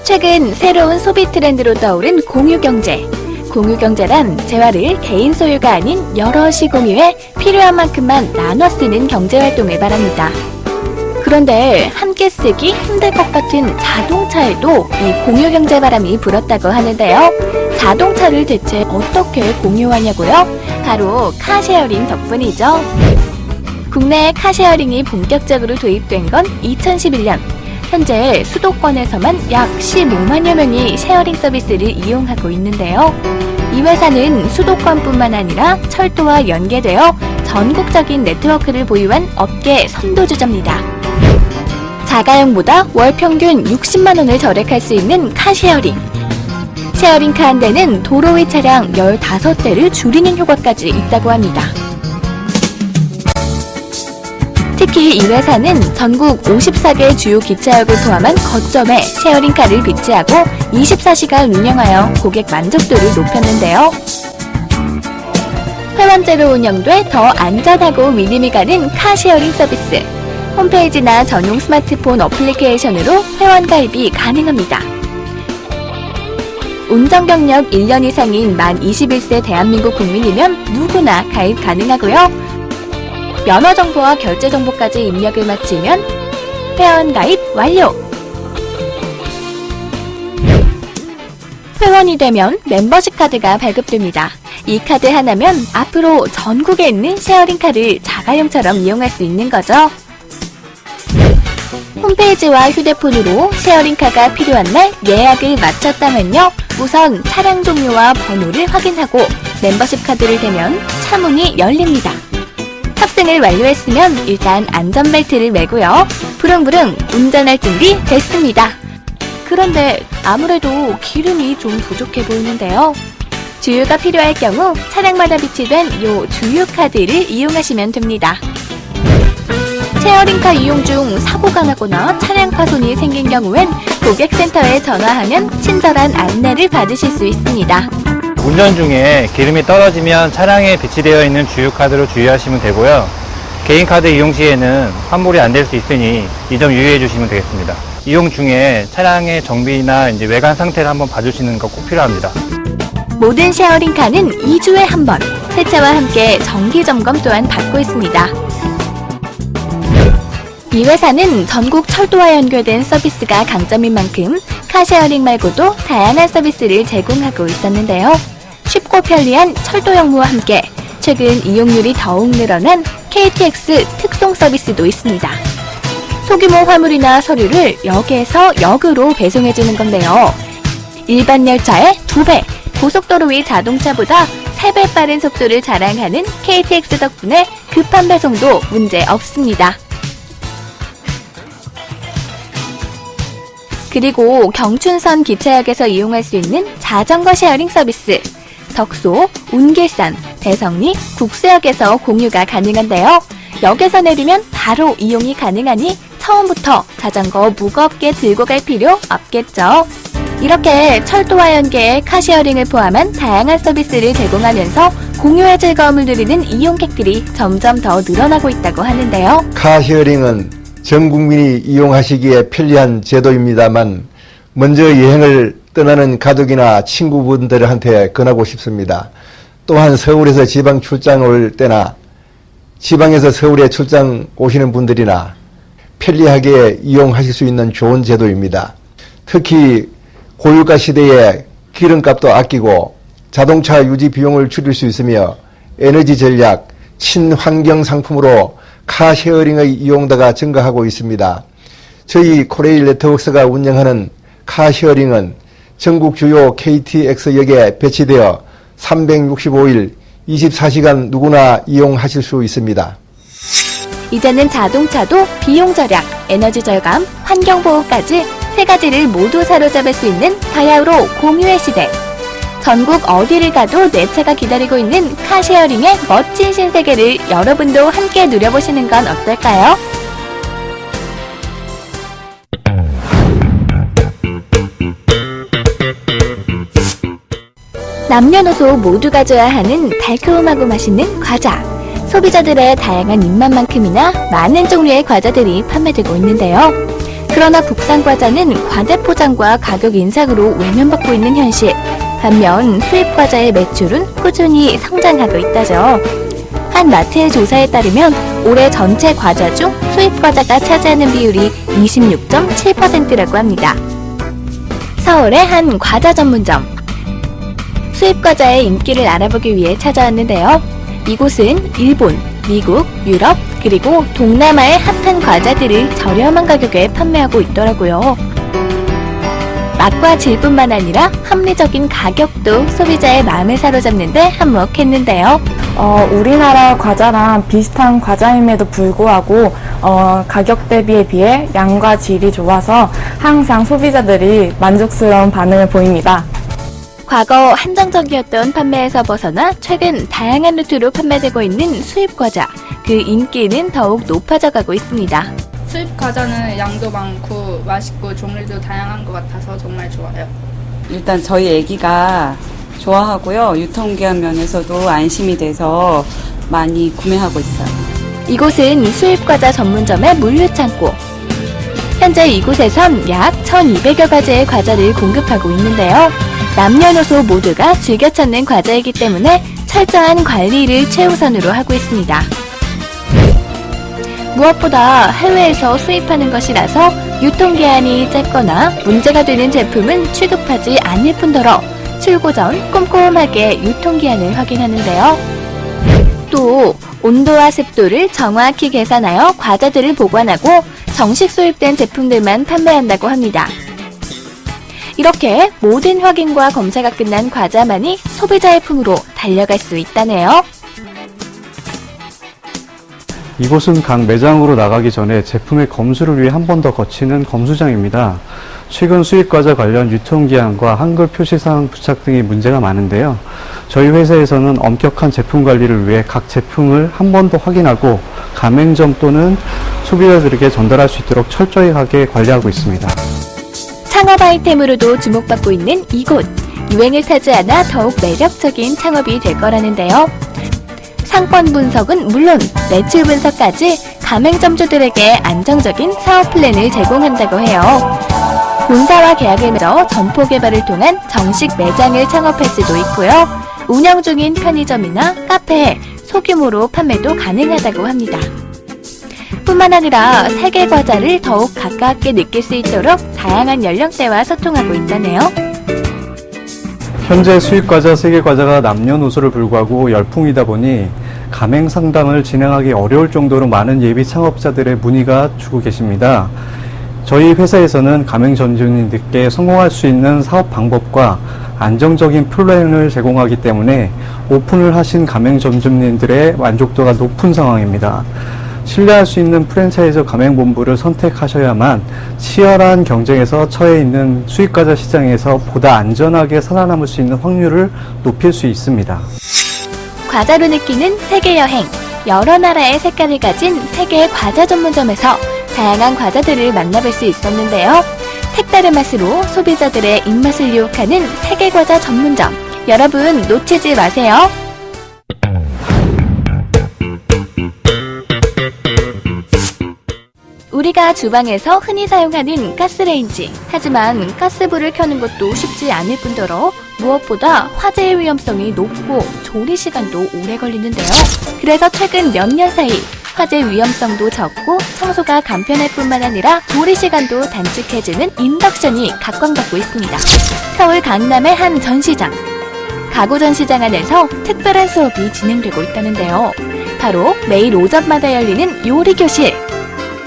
최근 새로운 소비 트렌드로 떠오른 공유경제. 공유경제란 재화를 개인 소유가 아닌 여럿이 공유해 필요한 만큼만 나눠 쓰는 경제활동을 말합니다. 그런데 함께 쓰기 힘들 것 같은 자동차에도 이 공유경제 바람이 불었다고 하는데요. 자동차를 대체 어떻게 공유하냐고요? 바로 카쉐어링 덕분이죠. 국내에 카쉐어링이 본격적으로 도입된 건 2011년. 현재 수도권에서만 약 15만여 명이 쉐어링 서비스를 이용하고 있는데요. 이 회사는 수도권뿐만 아니라 철도와 연계되어 전국적인 네트워크를 보유한 업계 선도주자입니다. 자가용보다 월 평균 60만 원을 절약할 수 있는 카쉐어링. 쉐어링카 한 대는 도로 위 차량 15대를 줄이는 효과까지 있다고 합니다. 특히 이 회사는 전국 54개 주요 기차역을 포함한 거점에 쉐어링카를 비치하고 24시간 운영하여 고객 만족도를 높였는데요. 회원제로 운영돼 더 안전하고 믿음이 가는 카쉐어링 서비스. 홈페이지나 전용 스마트폰 어플리케이션으로 회원 가입이 가능합니다. 운전 경력 1년 이상인 만 21세 대한민국 국민이면 누구나 가입 가능하고요. 면허 정보와 결제 정보까지 입력을 마치면 회원 가입 완료! 회원이 되면 멤버십 카드가 발급됩니다. 이 카드 하나면 앞으로 전국에 있는 쉐어링카를 자가용처럼 이용할 수 있는 거죠. 홈페이지와 휴대폰으로 쉐어링카가 필요한 날 예약을 마쳤다면요. 우선 차량 종류와 번호를 확인하고 멤버십 카드를 대면 차문이 열립니다. 탑승을 완료했으면 일단 안전벨트를 매고요. 부릉부릉 운전할 준비 됐습니다. 그런데 아무래도 기름이 좀 부족해 보이는데요. 주유가 필요할 경우 차량마다 비치된 요 주유카드를 이용하시면 됩니다. 쉐어링카 이용 중 사고가 나거나 차량 파손이 생긴 경우엔 고객센터에 전화하면 친절한 안내를 받으실 수 있습니다. 운전 중에 기름이 떨어지면 차량에 비치되어 있는 주유카드로 주유하시면 되고요. 개인카드 이용 시에는 환불이 안 될 수 있으니 이 점 유의해 주시면 되겠습니다. 이용 중에 차량의 정비나 외관 상태를 한번 봐주시는 거 꼭 필요합니다. 모든 쉐어링카는 2주에 한 번, 세차와 함께 정기점검 또한 받고 있습니다. 이 회사는 전국 철도와 연결된 서비스가 강점인 만큼 카쉐어링 말고도 다양한 서비스를 제공하고 있었는데요. 쉽고 편리한 철도 역무와 함께 최근 이용률이 더욱 늘어난 KTX 특송 서비스도 있습니다. 소규모 화물이나 서류를 역에서 역으로 배송해주는 건데요. 일반 열차의 2배, 고속도로 위 자동차보다 3배 빠른 속도를 자랑하는 KTX 덕분에 급한 배송도 문제 없습니다. 그리고 경춘선 기차역에서 이용할 수 있는 자전거 쉐어링 서비스. 덕소, 운길산, 대성리, 국수역에서 공유가 가능한데요. 역에서 내리면 바로 이용이 가능하니 처음부터 자전거 무겁게 들고 갈 필요 없겠죠. 이렇게 철도와 연계해 카쉐어링을 포함한 다양한 서비스를 제공하면서 공유의 즐거움을 누리는 이용객들이 점점 더 늘어나고 있다고 하는데요. 카쉐어링은 전 국민이 이용하시기에 편리한 제도입니다만 먼저 여행을 떠나는 가족이나 친구분들한테 권하고 싶습니다. 또한 서울에서 지방 출장 올 때나 지방에서 서울에 출장 오시는 분들이나 편리하게 이용하실 수 있는 좋은 제도입니다. 특히 고유가 시대에 기름값도 아끼고 자동차 유지 비용을 줄일 수 있으며 에너지 전략, 친환경 상품으로 카쉐어링의 이용도가 증가하고 있습니다. 저희 코레일 네트워크가 운영하는 카쉐어링은 전국 주요 KTX역에 배치되어 365일 24시간 누구나 이용하실 수 있습니다. 이제는 자동차도 비용 절약, 에너지 절감, 환경 보호까지 세 가지를 모두 사로잡을 수 있는 바야흐로 공유의 시대. 전국 어디를 가도 내 차가 기다리고 있는 카쉐어링의 멋진 신세계를 여러분도 함께 누려보시는 건 어떨까요? 남녀노소 모두가 좋아하는 달콤하고 맛있는 과자. 소비자들의 다양한 입맛만큼이나 많은 종류의 과자들이 판매되고 있는데요. 그러나 국산 과자는 과대포장과 가격 인상으로 외면받고 있는 현실. 반면 수입 과자의 매출은 꾸준히 성장하고 있다죠. 한 마트의 조사에 따르면 올해 전체 과자 중 수입 과자가 차지하는 비율이 26.7%라고 합니다. 서울의 한 과자 전문점. 수입 과자의 인기를 알아보기 위해 찾아왔는데요. 이곳은 일본, 미국, 유럽, 그리고 동남아의 핫한 과자들을 저렴한 가격에 판매하고 있더라고요. 맛과 질뿐만 아니라 합리적인 가격도 소비자의 마음을 사로잡는데 한몫했는데요. 우리나라 과자랑 비슷한 과자임에도 불구하고 가격 대비에 비해 양과 질이 좋아서 항상 소비자들이 만족스러운 반응을 보입니다. 과거 한정적이었던 판매에서 벗어나 최근 다양한 루트로 판매되고 있는 수입 과자. 그 인기는 더욱 높아져 가고 있습니다. 수입 과자는 양도 많고 맛있고 종류도 다양한 것 같아서 정말 좋아요. 일단 저희 아기가 좋아하고요. 유통기한 면에서도 안심이 돼서 많이 구매하고 있어요. 이곳은 수입 과자 전문점의 물류창고. 현재 이곳에선 약 1,200여 가지의 과자를 공급하고 있는데요. 남녀노소 모두가 즐겨 찾는 과자이기 때문에 철저한 관리를 최우선으로 하고 있습니다. 무엇보다 해외에서 수입하는 것이라서 유통기한이 짧거나 문제가 되는 제품은 취급하지 않을 뿐더러 출고 전 꼼꼼하게 유통기한을 확인하는데요. 또 온도와 습도를 정확히 계산하여 과자들을 보관하고 정식 수입된 제품들만 판매한다고 합니다. 이렇게 모든 확인과 검사가 끝난 과자만이 소비자의 품으로 달려갈 수 있다네요. 이곳은 각 매장으로 나가기 전에 제품의 검수를 위해 한 번 더 거치는 검수장입니다. 최근 수입과자 관련 유통기한과 한글 표시사항 부착 등의 문제가 많은데요. 저희 회사에서는 엄격한 제품 관리를 위해 각 제품을 한 번 더 확인하고 가맹점 또는 소비자들에게 전달할 수 있도록 철저하게 관리하고 있습니다. 창업 아이템으로도 주목받고 있는 이곳. 유행을 타지 않아 더욱 매력적인 창업이 될 거라는데요. 상권 분석은 물론 매출 분석까지 가맹점주들에게 안정적인 사업 플랜을 제공한다고 해요. 본사와 계약을 맺어 점포 개발을 통한 정식 매장을 창업할 수도 있고요. 운영 중인 편의점이나 카페에 소규모로 판매도 가능하다고 합니다. 뿐만 아니라 세계 과자를 더욱 가깝게 느낄 수 있도록 다양한 연령대와 소통하고 있다네요. 현재 수입과자, 세계과자가 남녀노소를 불구하고 열풍이다 보니 가맹 상담을 진행하기 어려울 정도로 많은 예비 창업자들의 문의가 주고 계십니다. 저희 회사에서는 가맹 점주님들께 성공할 수 있는 사업 방법과 안정적인 플랜을 제공하기 때문에 오픈을 하신 가맹 점주님들의 만족도가 높은 상황입니다. 신뢰할 수 있는 프랜차이즈 가맹본부를 선택하셔야만 치열한 경쟁에서 처해 있는 수입과자 시장에서 보다 안전하게 살아남을 수 있는 확률을 높일 수 있습니다. 과자로 느끼는 세계 여행. 여러 나라의 색깔을 가진 세계 과자 전문점에서 다양한 과자들을 만나볼 수 있었는데요. 색다른 맛으로 소비자들의 입맛을 유혹하는 세계 과자 전문점. 여러분 놓치지 마세요. 우리가 주방에서 흔히 사용하는 가스레인지. 하지만 가스불을 켜는 것도 쉽지 않을 뿐더러 무엇보다 화재의 위험성이 높고 조리 시간도 오래 걸리는데요. 그래서 최근 몇 년 사이 화재 위험성도 적고 청소가 간편할 뿐만 아니라 조리 시간도 단축해주는 인덕션이 각광받고 있습니다. 서울 강남의 한 전시장. 가구 전시장 안에서 특별한 수업이 진행되고 있다는데요. 바로 매일 오전마다 열리는 요리교실.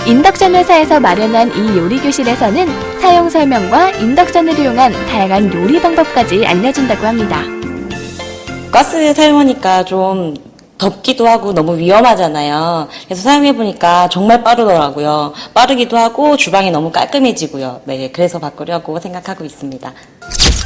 인덕션 회사에서 마련한 이 요리교실에서는 사용 설명과 인덕션을 이용한 다양한 요리 방법까지 알려준다고 합니다. 가스 사용하니까 좀 덥기도 하고 너무 위험하잖아요. 그래서 사용해보니까 정말 빠르더라고요. 빠르기도 하고 주방이 너무 깔끔해지고요. 네, 그래서 바꾸려고 생각하고 있습니다.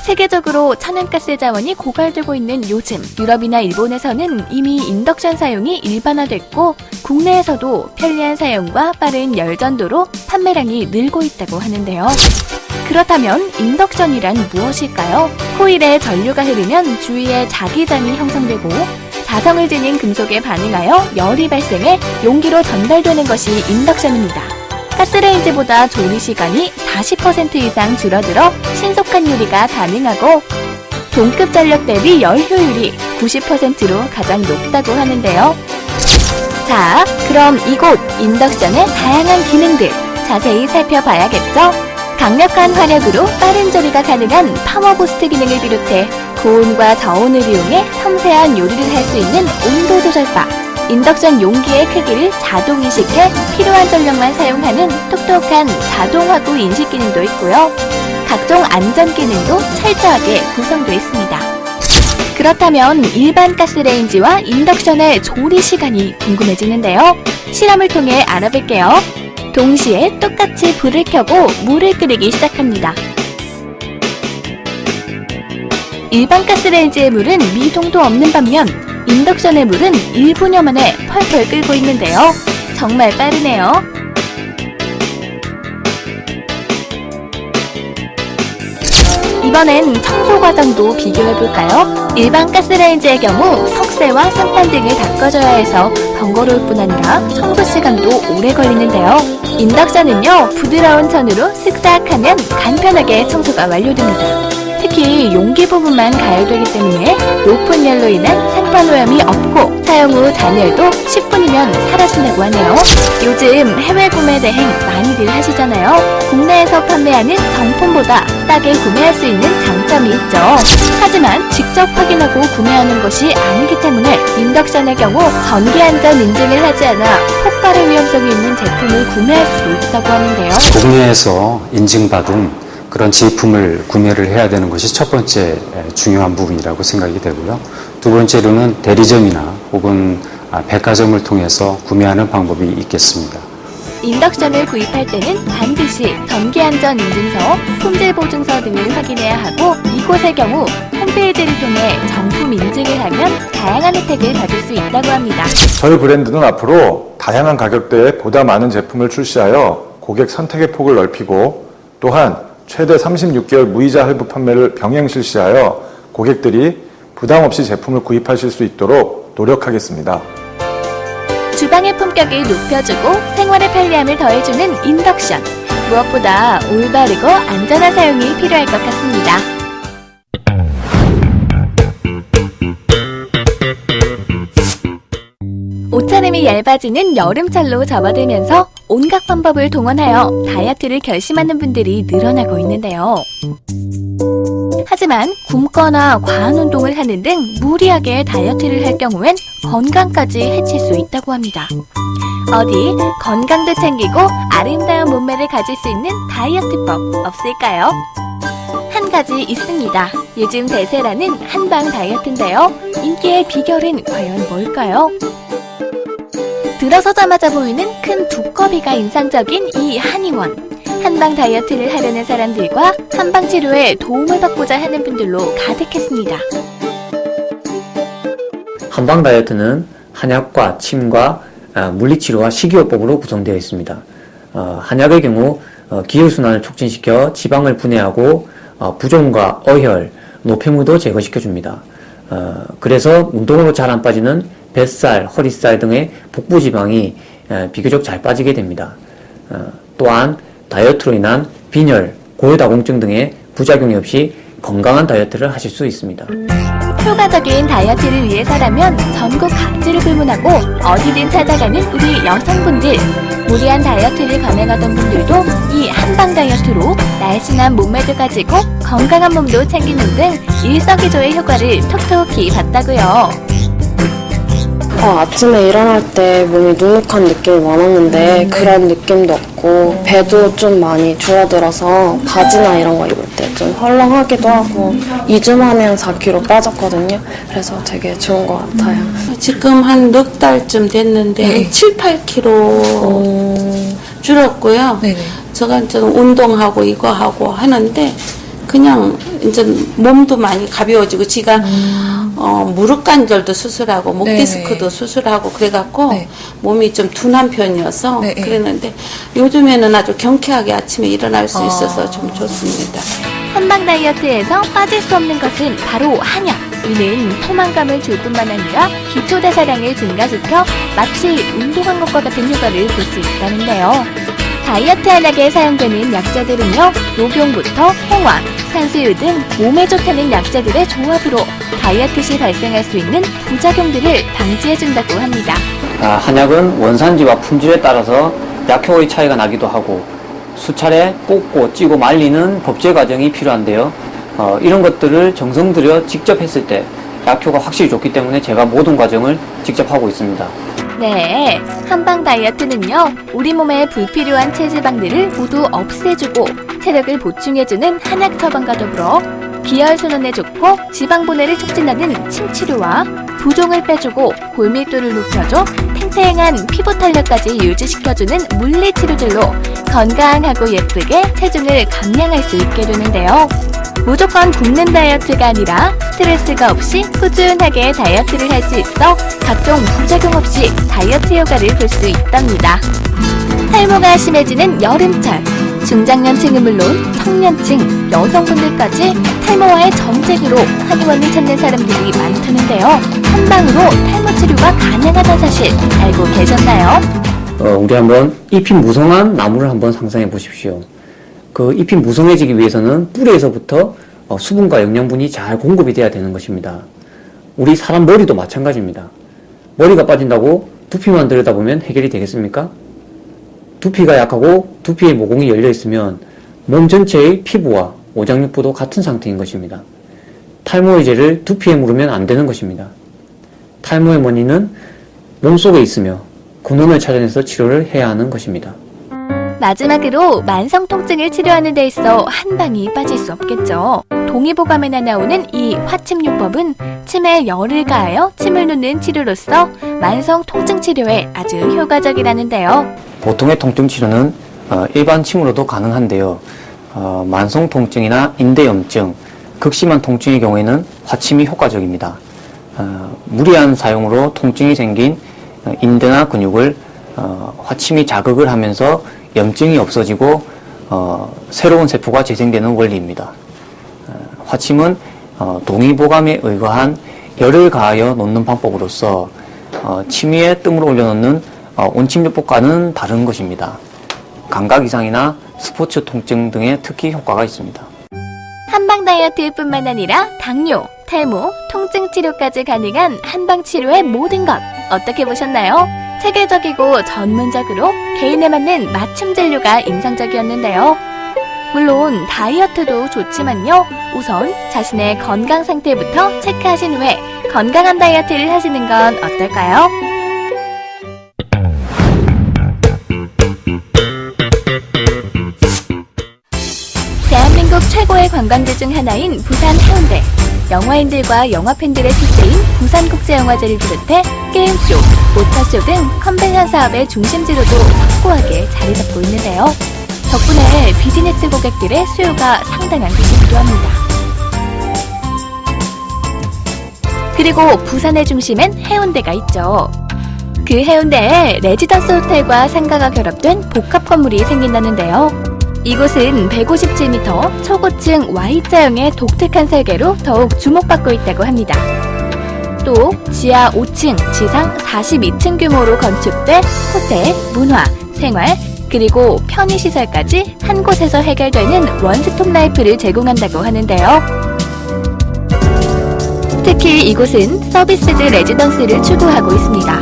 세계적으로 천연가스 자원이 고갈되고 있는 요즘 유럽이나 일본에서는 이미 인덕션 사용이 일반화됐고 국내에서도 편리한 사용과 빠른 열전도로 판매량이 늘고 있다고 하는데요. 그렇다면 인덕션이란 무엇일까요? 코일에 전류가 흐르면 주위에 자기장이 형성되고 자성을 지닌 금속에 반응하여 열이 발생해 용기로 전달되는 것이 인덕션입니다. 가스레인지보다 조리 시간이 40% 이상 줄어들어 신속한 요리가 가능하고 동급 전력 대비 열 효율이 90%로 가장 높다고 하는데요. 자, 그럼 이곳 인덕션의 다양한 기능들 자세히 살펴봐야겠죠? 강력한 화력으로 빠른 조리가 가능한 파워부스트 기능을 비롯해 고온과 저온을 이용해 섬세한 요리를 할 수 있는 온도 조절바, 인덕션 용기의 크기를 자동 인식해 필요한 전력만 사용하는 똑똑한 자동 화구 인식 기능도 있고요. 각종 안전 기능도 철저하게 구성되어 있습니다. 그렇다면 일반 가스레인지와 인덕션의 조리 시간이 궁금해지는데요. 실험을 통해 알아볼게요. 동시에 똑같이 불을 켜고 물을 끓이기 시작합니다. 일반 가스레인지의 물은 미동도 없는 반면 인덕션의 물은 1분여 만에 펄펄 끓고 있는데요. 정말 빠르네요. 이번엔 청소 과정도 비교해볼까요? 일반 가스레인지의 경우 석쇠와 선반 등을 닦아줘야 해서 번거로울 뿐 아니라 청소 시간도 오래 걸리는데요. 인덕션은요, 부드러운 천으로 쓱싹 하면 간편하게 청소가 완료됩니다. 특히 용기 부분만 가열되기 때문에 높은 열로 인한 상판 오염이 없고 사용 후 잔열도 10분이면 사라진다고 하네요. 요즘 해외 구매 대행 많이들 하시잖아요. 국내에서 판매하는 정품보다 싸게 구매할 수 있는 장점이 있죠. 하지만 직접 확인하고 구매하는 것이 아니기 때문에 인덕션의 경우 전기안전 인증을 하지 않아 폭발의 위험성이 있는 제품을 구매할 수도 있다고 하는데요. 국내에서 인증받은 그런 제품을 구매를 해야 되는 것이 첫 번째 중요한 부분이라고 생각이 되고요. 두 번째로는 대리점이나 혹은 백화점을 통해서 구매하는 방법이 있겠습니다. 인덕션을 구입할 때는 반드시 전기안전인증서, 품질보증서 등을 확인해야 하고 이곳의 경우 홈페이지를 통해 정품 인증을 하면 다양한 혜택을 받을 수 있다고 합니다. 저희 브랜드는 앞으로 다양한 가격대에 보다 많은 제품을 출시하여 고객 선택의 폭을 넓히고 또한 최대 36개월 무이자 할부 판매를 병행 실시하여 고객들이 부담 없이 제품을 구입하실 수 있도록 노력하겠습니다. 주방의 품격을 높여주고 생활의 편리함을 더해주는 인덕션. 무엇보다 올바르고 안전한 사용이 필요할 것 같습니다. 옷차림이 얇아지는 여름철로 접어들면서 온갖 방법을 동원하여 다이어트를 결심하는 분들이 늘어나고 있는데요. 하지만 굶거나 과한 운동을 하는 등 무리하게 다이어트를 할 경우엔 건강까지 해칠 수 있다고 합니다. 어디 건강도 챙기고 아름다운 몸매를 가질 수 있는 다이어트법 없을까요? 한 가지 있습니다. 요즘 대세라는 한방 다이어트인데요. 인기의 비결은 과연 뭘까요? 들어서자마자 보이는 큰 두꺼비가 인상적인 이 한의원. 한방 다이어트를 하려는 사람들과 한방 치료에 도움을 받고자 하는 분들로 가득했습니다. 한방 다이어트는 한약과 침과 물리치료와 식이요법으로 구성되어 있습니다. 한약의 경우 기혈순환을 촉진시켜 지방을 분해하고 부종과 어혈, 노폐물도 제거시켜줍니다. 그래서 운동으로 잘 안 빠지는 뱃살, 허리살 등의 복부 지방이 비교적 잘 빠지게 됩니다. 또한 다이어트로 인한 빈혈, 고혈당공증 등의 부작용이 없이 건강한 다이어트를 하실 수 있습니다. 효과적인 다이어트를 위해서라면 전국 각지를 불문하고 어디든 찾아가는 우리 여성분들. 무리한 다이어트를 감행하던 분들도 이 한방 다이어트로 날씬한 몸매도 가지고 건강한 몸도 챙기는 등 일석이조의 효과를 톡톡히 봤다고요. 아침에 일어날 때 몸이 눅눅한 느낌이 많았는데 그런 느낌도 없고 배도 좀 많이 줄어들어서 바지나 이런 거 입을 때 좀 헐렁하기도 하고 2주 만에 한 4kg 빠졌거든요. 그래서 되게 좋은 것 같아요. 지금 한 넉 달쯤 됐는데 7, 8kg 줄었고요. 제가 이제 운동하고 이거 하고 하는데 그냥 이제 몸도 많이 가벼워지고 지가 무릎 관절도 수술하고 목 디스크도 수술하고 그래갖고 몸이 좀 둔한 편이어서 그랬는데 요즘에는 아주 경쾌하게 아침에 일어날 수 있어서 좀 좋습니다. 한방 다이어트에서 빠질 수 없는 것은 바로 한약. 이는 포만감을 줄 뿐만 아니라 기초 대사량을 증가시켜 마치 운동한 것과 같은 효과를 볼 수 있다는데요. 다이어트 한약에 사용되는 약재들은요, 녹용부터 홍화, 산수유 등 몸에 좋다는 약재들의 조합으로 다이어트 시 발생할 수 있는 부작용들을 방지해준다고 합니다. 한약은 원산지와 품질에 따라서 약효의 차이가 나기도 하고 수차례 볶고 찌고 말리는 법제 과정이 필요한데요. 이런 것들을 정성 들여 직접 했을 때 약효가 확실히 좋기 때문에 제가 모든 과정을 직접 하고 있습니다. 네, 한방 다이어트는요, 우리 몸에 불필요한 체지방들을 모두 없애주고 체력을 보충해주는 한약 처방과 더불어 기혈순환에 좋고 지방 분해를 촉진하는 침치료와 부종을 빼주고 골밀도를 높여줘 탱탱한 피부 탄력까지 유지시켜주는 물리치료들로 건강하고 예쁘게 체중을 감량할 수 있게 되는데요. 무조건 굶는 다이어트가 아니라 스트레스가 없이 꾸준하게 다이어트를 할 수 있어 각종 부작용 없이 다이어트 효과를 볼 수 있답니다. 탈모가 심해지는 여름철, 중장년층은 물론 청년층, 여성분들까지 탈모와의 전쟁으로 한의원을 찾는 사람들이 많다는데요. 한방으로 탈모 치료가 가능하다는 사실 알고 계셨나요? 우리 한번 잎이 무성한 나무를 한번 상상해 보십시오. 그 잎이 무성해지기 위해서는 뿌리에서부터 수분과 영양분이 잘 공급이 돼야 되는 것입니다. 우리 사람 머리도 마찬가지입니다. 머리가 빠진다고 두피만 들여다보면 해결이 되겠습니까? 두피가 약하고 두피에 모공이 열려 있으면 몸 전체의 피부와 오장육부도 같은 상태인 것입니다. 탈모의제를 두피에 무르면 안 되는 것입니다. 탈모의 원인은 몸속에 있으며 근원을 찾아내서 치료를 해야 하는 것입니다. 마지막으로 만성 통증을 치료하는 데 있어 한방이 빠질 수 없겠죠. 동의보감에나 나오는 이 화침요법은 침에 열을 가하여 침을 놓는 치료로서 만성 통증 치료에 아주 효과적이라는데요. 보통의 통증 치료는 일반 침으로도 가능한데요. 만성 통증이나 인대염증, 극심한 통증의 경우에는 화침이 효과적입니다. 무리한 사용으로 통증이 생긴 인대나 근육을 화침이 자극을 하면서 염증이 없어지고 새로운 세포가 재생되는 원리입니다. 화침은 동의보감에 의거한 열을 가하여 놓는 방법으로서 침 위에 뜸을 올려놓는 온침요법과는 다른 것입니다. 감각 이상이나 스포츠 통증 등에 특히 효과가 있습니다. 한방 다이어트뿐만 아니라 당뇨, 탈모, 통증 치료까지 가능한 한방 치료의 모든 것 어떻게 보셨나요? 체계적이고 전문적으로 개인에 맞는 맞춤 진료가 인상적이었는데요. 물론 다이어트도 좋지만요. 우선 자신의 건강 상태부터 체크하신 후에 건강한 다이어트를 하시는 건 어떨까요? 대한민국 최고의 관광지 중 하나인 부산 해운대. 영화인들과 영화팬들의 축제인 부산국제영화제를 비롯해 게임쇼, 모터쇼 등 컨벤션 사업의 중심지로도 확고하게 자리 잡고 있는데요. 덕분에 비즈니스 고객들의 수요가 상당한 곳이기도 합니다. 그리고 부산의 중심엔 해운대가 있죠. 그 해운대에 레지던스 호텔과 상가가 결합된 복합 건물이 생긴다는데요. 이곳은 157m 초고층 Y자형의 독특한 설계로 더욱 주목받고 있다고 합니다. 또 지하 5층, 지상 42층 규모로 건축돼 호텔, 문화, 생활, 그리고 편의시설까지 한 곳에서 해결되는 원스톱 라이프를 제공한다고 하는데요. 특히 이곳은 서비스드 레지던스를 추구하고 있습니다.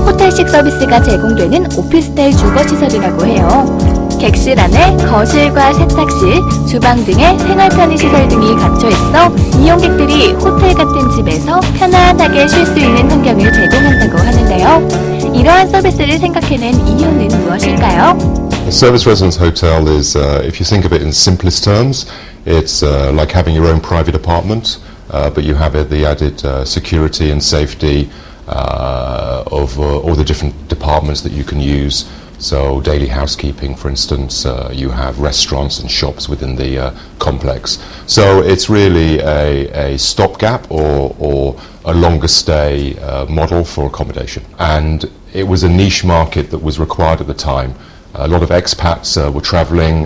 호텔식 서비스가 제공되는 오피스텔 주거시설이라고 해요. 객실 안에 거실과 세탁실, 주방 등의 생활 편의시설 등이 갖춰있어 이용객들이 호텔 같은 집에서 편안하게 쉴 수 있는 환경을 제공한다고 하는데요. 이러한 서비스를 생각해낸 이유는 무엇일까요? A service residence hotel is, if you think of it in simplest terms, it's like having your own private apartment, but you have the added security and safety of all the different departments that you can use. So daily housekeeping, for instance, you have restaurants and shops within the complex. So it's really a stopgap or a longer stay model for accommodation. And it was a niche market that was required at the time. A lot of expats were traveling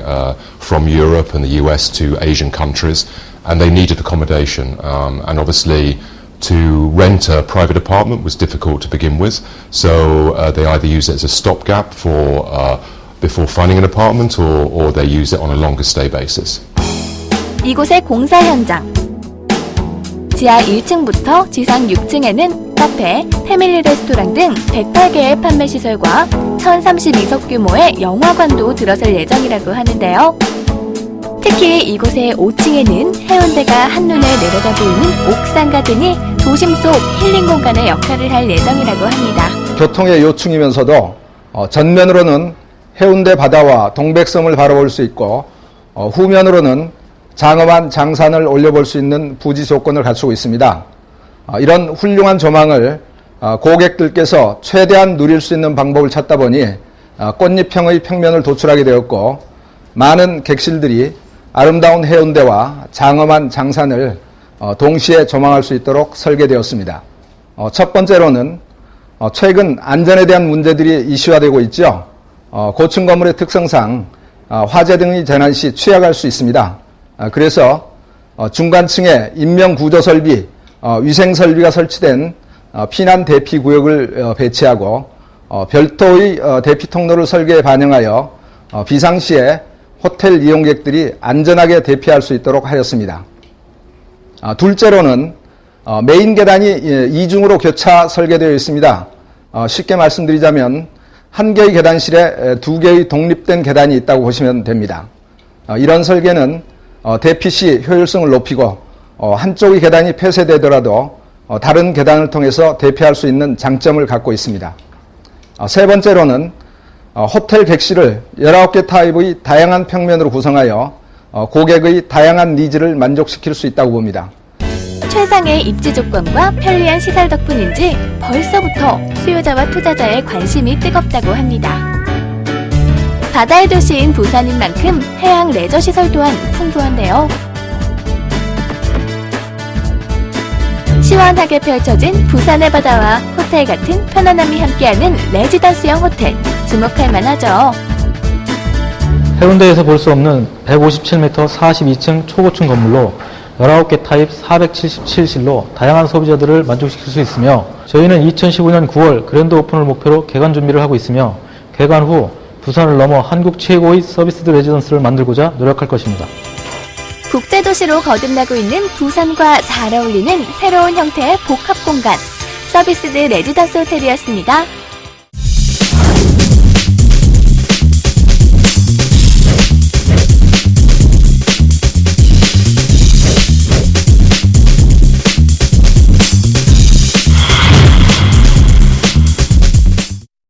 from Europe and the US to Asian countries, and they needed accommodation. And obviously, to rent a private apartment was difficult to begin with, so they either use it as a stopgap for before finding an apartment or they use it on a longer stay basis. 이곳의 공사 현장. 지하 1층부터 지상 6층에는 카페, 패밀리 레스토랑 등 108개의 판매 시설과 1032석 규모의 영화관도 들어설 예정이라고 하는데요. 특히 이곳의 5층에는 해운대가 한눈에 내려다 보이는 옥상 가든이 도심 속 힐링 공간의 역할을 할 예정이라고 합니다. 교통의 요충이면서도 전면으로는 해운대 바다와 동백섬을 바라볼 수 있고 후면으로는 장엄한 장산을 올려볼 수 있는 부지 조건을 갖추고 있습니다. 이런 훌륭한 조망을 고객들께서 최대한 누릴 수 있는 방법을 찾다 보니 꽃잎형의 평면을 도출하게 되었고 많은 객실들이 아름다운 해운대와 장엄한 장산을 동시에 조망할 수 있도록 설계되었습니다. 첫 번째로는 최근 안전에 대한 문제들이 이슈화되고 있죠. 고층 건물의 특성상 화재 등이 재난 시 취약할 수 있습니다. 그래서 중간층에 인명구조 설비, 위생 설비가 설치된 피난 대피 구역을 배치하고 별도의 대피 통로를 설계에 반영하여 비상시에 호텔 이용객들이 안전하게 대피할 수 있도록 하였습니다. 둘째로는 메인 계단이 이중으로 교차 설계되어 있습니다. 쉽게 말씀드리자면 한 개의 계단실에 두 개의 독립된 계단이 있다고 보시면 됩니다. 이런 설계는 대피 시 효율성을 높이고 한쪽의 계단이 폐쇄되더라도 다른 계단을 통해서 대피할 수 있는 장점을 갖고 있습니다. 세 번째로는 호텔 객실을 19개 타입의 다양한 평면으로 구성하여 고객의 다양한 니즈를 만족시킬 수 있다고 봅니다. 최상의 입지 조건과 편리한 시설 덕분인지 벌써부터 수요자와 투자자의 관심이 뜨겁다고 합니다. 바다의 도시인 부산인 만큼 해양 레저 시설 또한 풍부한데요. 시원하게 펼쳐진 부산의 바다와 호텔 같은 편안함이 함께하는 레지던스형 호텔, 주목할 만하죠. 해운대에서 볼 수 없는 157m 42층 초고층 건물로 19개 타입 477실로 다양한 소비자들을 만족시킬 수 있으며 저희는 2015년 9월 그랜드 오픈을 목표로 개관 준비를 하고 있으며 개관 후 부산을 넘어 한국 최고의 서비스드 레지던스를 만들고자 노력할 것입니다. 국제도시로 거듭나고 있는 부산과 잘 어울리는 새로운 형태의 복합 공간, 서비스드 레지던스 호텔이었습니다.